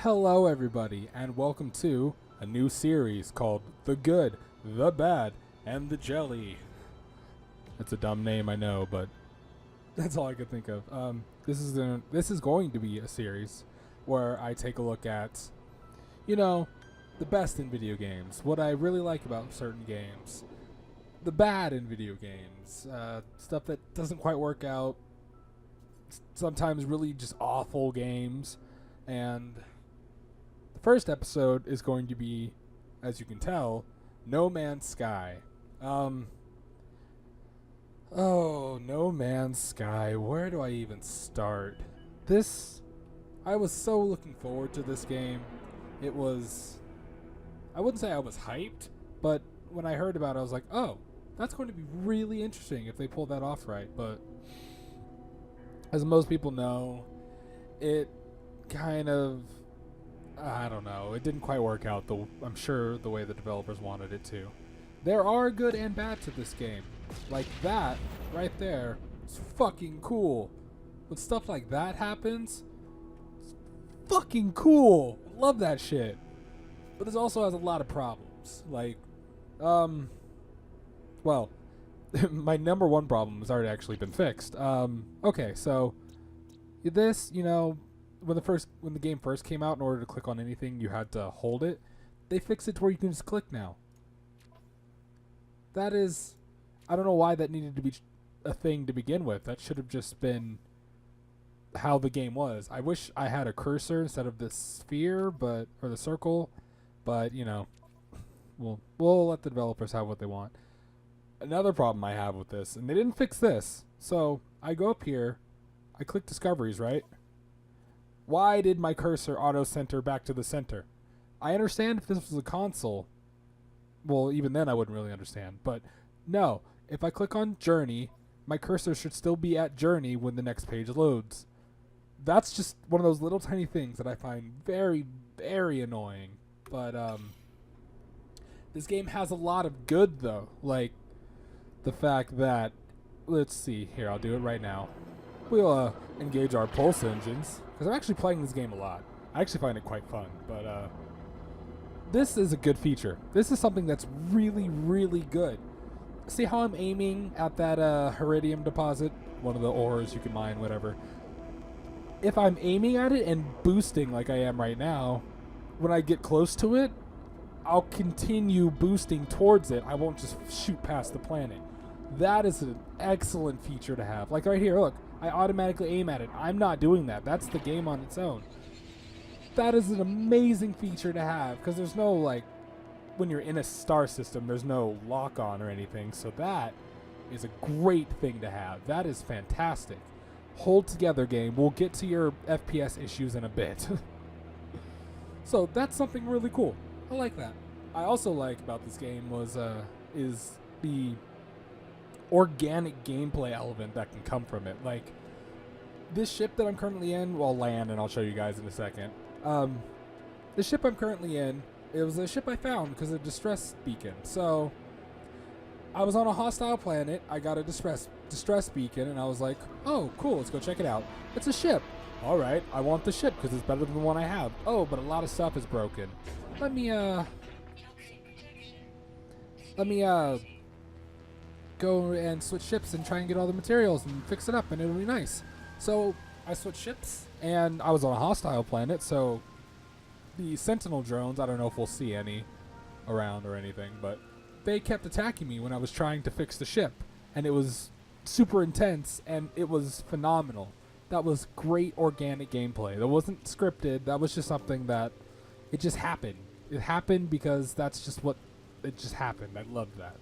Hello, everybody, and welcome to a new series called The Good, The Bad, and The Jelly. That's a dumb name, I know, but that's all I could think of. This is going to be a series where I take a look at, you know, the best in video games, what I really like about certain games, the bad in video games, stuff that doesn't quite work out, sometimes really just awful games, and the first episode is going to be, as you can tell, No Man's Sky. No Man's Sky. Where do I even start? I was so looking forward to this game. It was, I wouldn't say I was hyped, but when I heard about it, I was like, oh, that's going to be really interesting if they pull that off right. But as most people know, it kind of I don't know. It didn't quite work out, I'm sure, the way the developers wanted it to. There are good and bad to this game. Like that, right there, is fucking cool. When stuff like that happens, it's fucking cool. Love that shit. But this also has a lot of problems. Well, my number one problem has already actually been fixed. Okay, so this, when the game first came out, in order to click on anything, you had to hold it. They fixed it to where you can just click now. That is, I don't know why that needed to be a thing to begin with. That should have just been how the game was. I wish I had a cursor instead of the sphere, or the circle, but we'll let the developers have what they want. Another problem I have with this, and they didn't fix this. So I go up here, I click discoveries, right? Why did my cursor auto-center back to the center? I understand if this was a console. Well, even then I wouldn't really understand. But no, if I click on Journey, my cursor should still be at Journey when the next page loads. That's just one of those little tiny things that I find very, very annoying. But this game has a lot of good, though. Like the fact that, let's see, here, I'll do it right now. We'll engage our pulse engines, because I'm actually playing this game a lot. I actually find it quite fun, but this is a good feature. This is something that's really, really good. See how I'm aiming at that Heridium deposit? One of the ores you can mine, whatever. If I'm aiming at it and boosting like I am right now, when I get close to it, I'll continue boosting towards it. I won't just shoot past the planet. That is an excellent feature to have. Like right here, look. I automatically aim at it. I'm not doing that. That's the game on its own. That is an amazing feature to have, because there's no, when you're in a star system, there's no lock-on or anything, so that is a great thing to have. That is fantastic. Hold together, game. We'll get to your FPS issues in a bit. So that's something really cool. I like that. I also like about this game is the organic gameplay element that can come from it. Like this ship that I'm currently in, well, I'll land and I'll show you guys in a second. The ship I'm currently in, it was a ship I found because of a distress beacon. So I was on a hostile planet. I got a distress beacon, and I was like, oh, cool, let's go check it out. It's a ship. All right, I want the ship because it's better than the one I have. Oh, but a lot of stuff is broken. Let me go and switch ships and try and get all the materials and fix it up, and it'll be nice. So I switched ships, and I was on a hostile planet, so the Sentinel drones, I don't know if we'll see any around or anything, but they kept attacking me when I was trying to fix the ship, and it was super intense, and it was phenomenal. That was great organic gameplay. That wasn't scripted. That was just something that it just happened. It happened because that's just what it just happened. I loved that.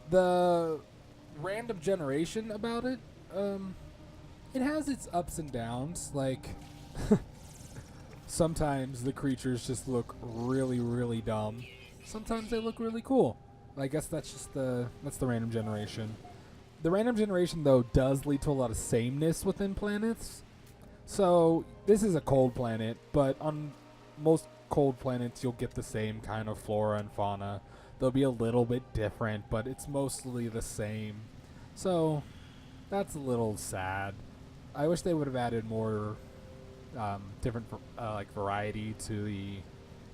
The random generation about it, it has its ups and downs. Like, sometimes the creatures just look really, really dumb. Sometimes they look really cool. I guess that's the random generation. The random generation, though, does lead to a lot of sameness within planets. So, this is a cold planet, but on most cold planets, you'll get the same kind of flora and fauna. They'll be a little bit different, but it's mostly the same. So, that's a little sad. I wish they would have added more different like variety to the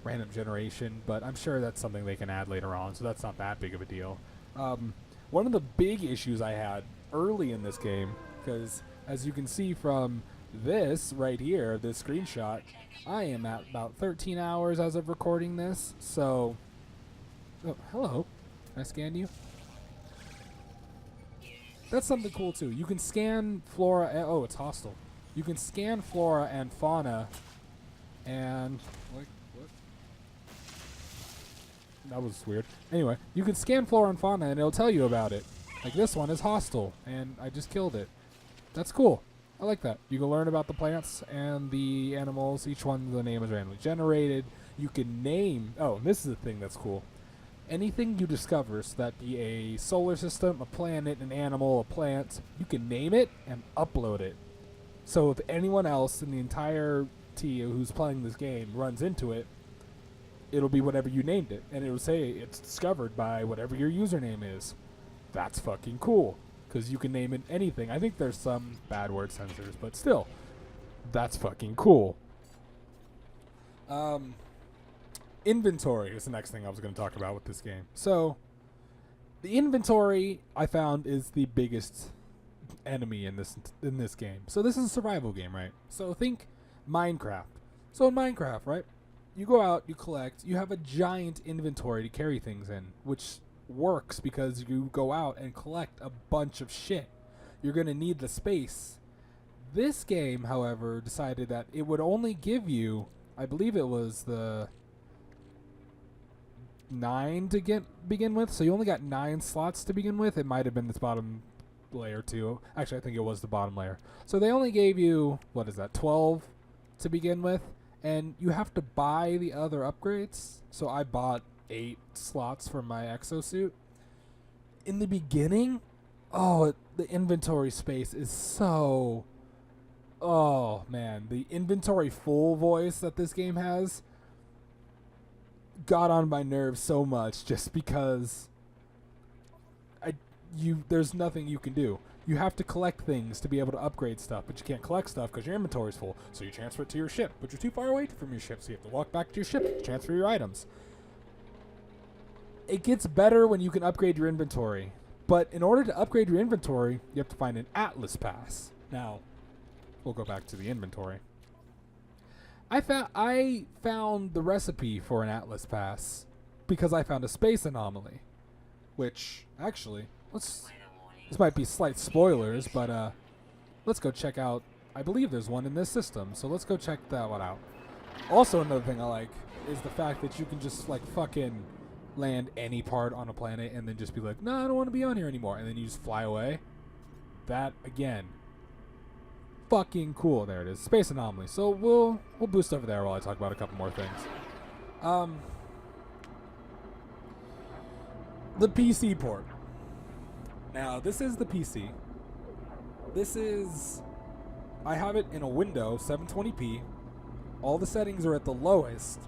random generation, but I'm sure that's something they can add later on, so that's not that big of a deal. One of the big issues I had early in this game, because as you can see from this right here, this screenshot, I am at about 13 hours as of recording this, so... Oh, hello. Can I scan you? That's something cool, too. You can scan flora... oh, it's hostile. You can scan flora and fauna, and... What? That was weird. Anyway, you can scan flora and fauna, and it'll tell you about it. Like, this one is hostile, and I just killed it. That's cool. I like that. You can learn about the plants and the animals. Each one, the name is randomly generated. You can name... Oh, and this is the thing that's cool. Anything you discover, so that be a solar system, a planet, an animal, a plant, you can name it and upload it. So if anyone else in the entire who's playing this game runs into it, it'll be whatever you named it, and it'll say it's discovered by whatever your username is. That's fucking cool, because you can name it anything. I think there's some bad word censors, but still, that's fucking cool. Inventory is the next thing I was going to talk about with this game. So, the inventory I found is the biggest enemy in this game. So this is a survival game, right? So think Minecraft. So in Minecraft, right? You go out, you collect, you have a giant inventory to carry things in, which works because you go out and collect a bunch of shit. You're going to need the space. This game, however, decided that it would only give you, I believe it was the 9 to begin with, so you only got 9 slots to begin with. It might have been this bottom layer too. Actually, I think it was the bottom layer. So they only gave you, what is that, 12 to begin with, and you have to buy the other upgrades. So I bought 8 slots for my exosuit. In the beginning, the inventory space is so... Oh, man. The inventory full voice that this game has got on my nerves so much just because there's nothing you can do. You have to collect things to be able to upgrade stuff, but you can't collect stuff because your inventory's full, so you transfer it to your ship, but you're too far away from your ship, so you have to walk back to your ship to transfer your items. It gets better when you can upgrade your inventory, but in order to upgrade your inventory, you have to find an Atlas Pass. Now, we'll go back to the inventory. I found the recipe for an Atlas Pass because I found a space anomaly, which, actually, this might be slight spoilers, but let's go check out. I believe there's one in this system, so let's go check that one out. Also, another thing I like is the fact that you can just like fucking land any part on a planet and then just be like, no, I don't want to be on here anymore, and then you just fly away. That, again, fucking cool. There it is, space anomaly. So we'll boost over there while I talk about a couple more things. The PC port. Now, this is the PC. I have it in a window, 720p. All the settings are at the lowest,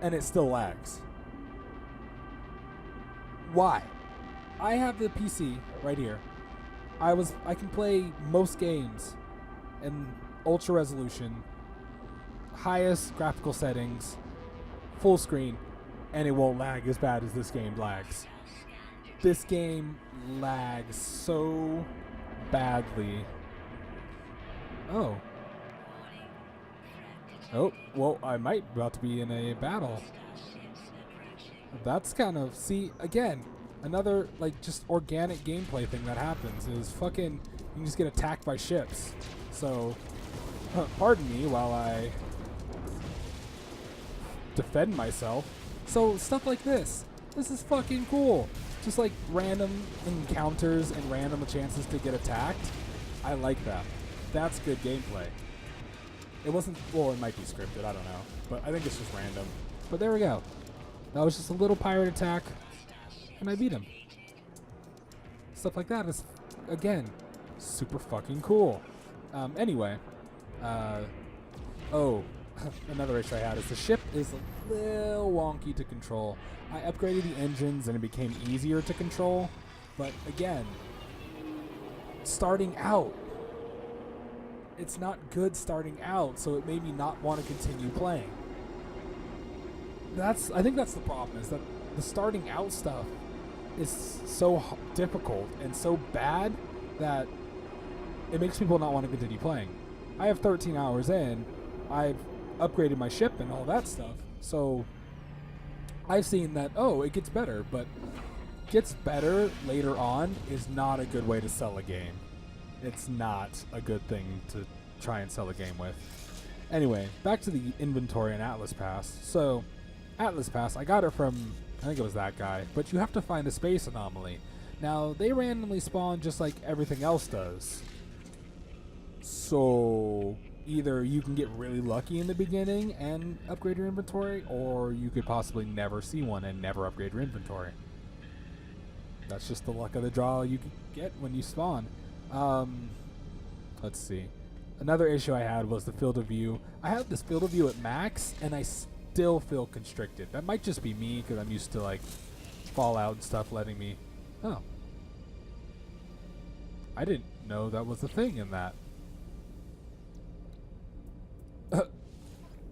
and it still lags. Why? I have the PC right here. I can play most games in ultra resolution, highest graphical settings, full screen, and it won't lag as bad as this game lags. This game lags so badly. Oh, well, I might about to be in a battle. That's kind of, see, again, another, like, just organic gameplay thing that happens is fucking, you can just get attacked by ships. So, pardon me while I defend myself. So, stuff like this is fucking cool. Just like random encounters and random chances to get attacked. I like that. That's good gameplay. It wasn't, well, it might be scripted, I don't know. But I think it's just random. But there we go. That was just a little pirate attack, and I beat him. Stuff like that is, again, super fucking cool. Anyway, another issue I had is the ship is a little wonky to control. I upgraded the engines and it became easier to control, but again, starting out, it's not good starting out, so it made me not want to continue playing. I think that's the problem, is that the starting out stuff is so difficult and so bad that it makes people not want to continue playing. I have 13 hours in, I've upgraded my ship and all that stuff, so I've seen that, oh, it gets better, but gets better later on is not a good way to sell a game. It's not a good thing to try and sell a game with. Anyway, back to the inventory and Atlas Pass. So, Atlas Pass, I got it from, I think it was that guy, but you have to find the space anomaly. Now, they randomly spawn just like everything else does. So, either you can get really lucky in the beginning and upgrade your inventory, or you could possibly never see one and never upgrade your inventory. That's just the luck of the draw you get when you spawn. Let's see. Another issue I had was the field of view. I have this field of view at max, and I still feel constricted. That might just be me, because I'm used to, like, Fallout and stuff letting me... Oh. I didn't know that was a thing in that.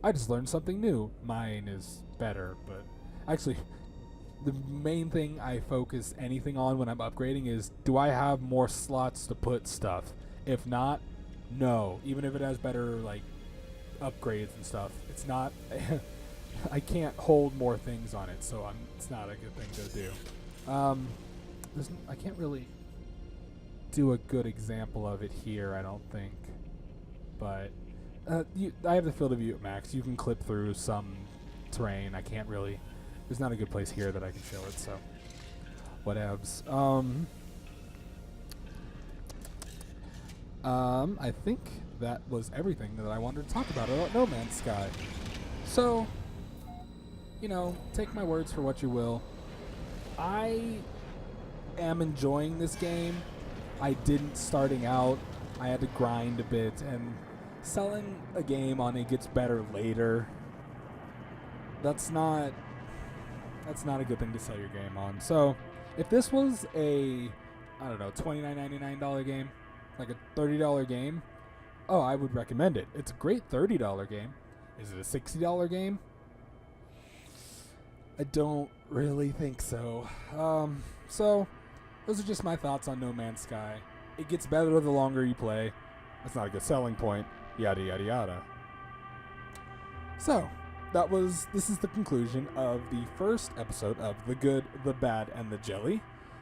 I just learned something new. Mine is better, but... Actually, the main thing I focus anything on when I'm upgrading is, do I have more slots to put stuff? If not, no. Even if it has better, like, upgrades and stuff, it's not... I can't hold more things on it, so it's not a good thing to do. I can't really do a good example of it here, I don't think. But I have the field of view at max. You can clip through some terrain. I can't really... There's not a good place here that I can show it, so... Whatevs. I think that was everything that I wanted to talk about No Man's Sky. So, you know, take my words for what you will. I am enjoying this game. I didn't starting out. I had to grind a bit, and selling a game on it gets better later. That's not a good thing to sell your game on. So, if this was a, I don't know, $29.99 game, like a $30 game, oh, I would recommend it. It's a great $30 game. Is it a $60 game? I don't really think so. So, those are just my thoughts on No Man's Sky. It gets better the longer you play. That's not a good selling point. Yada, yada, yada. So, this is the conclusion of the first episode of The Good, the Bad, and the Jelly.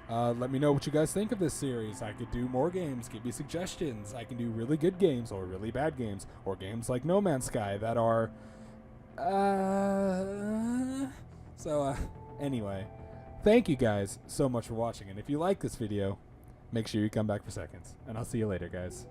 Let me know what you guys think of this series. I could do more games. Give me suggestions. I can do really good games or really bad games, or games like No Man's Sky that are... Anyway, thank you guys so much for watching, and if you like this video, make sure you come back for seconds, and I'll see you later, guys.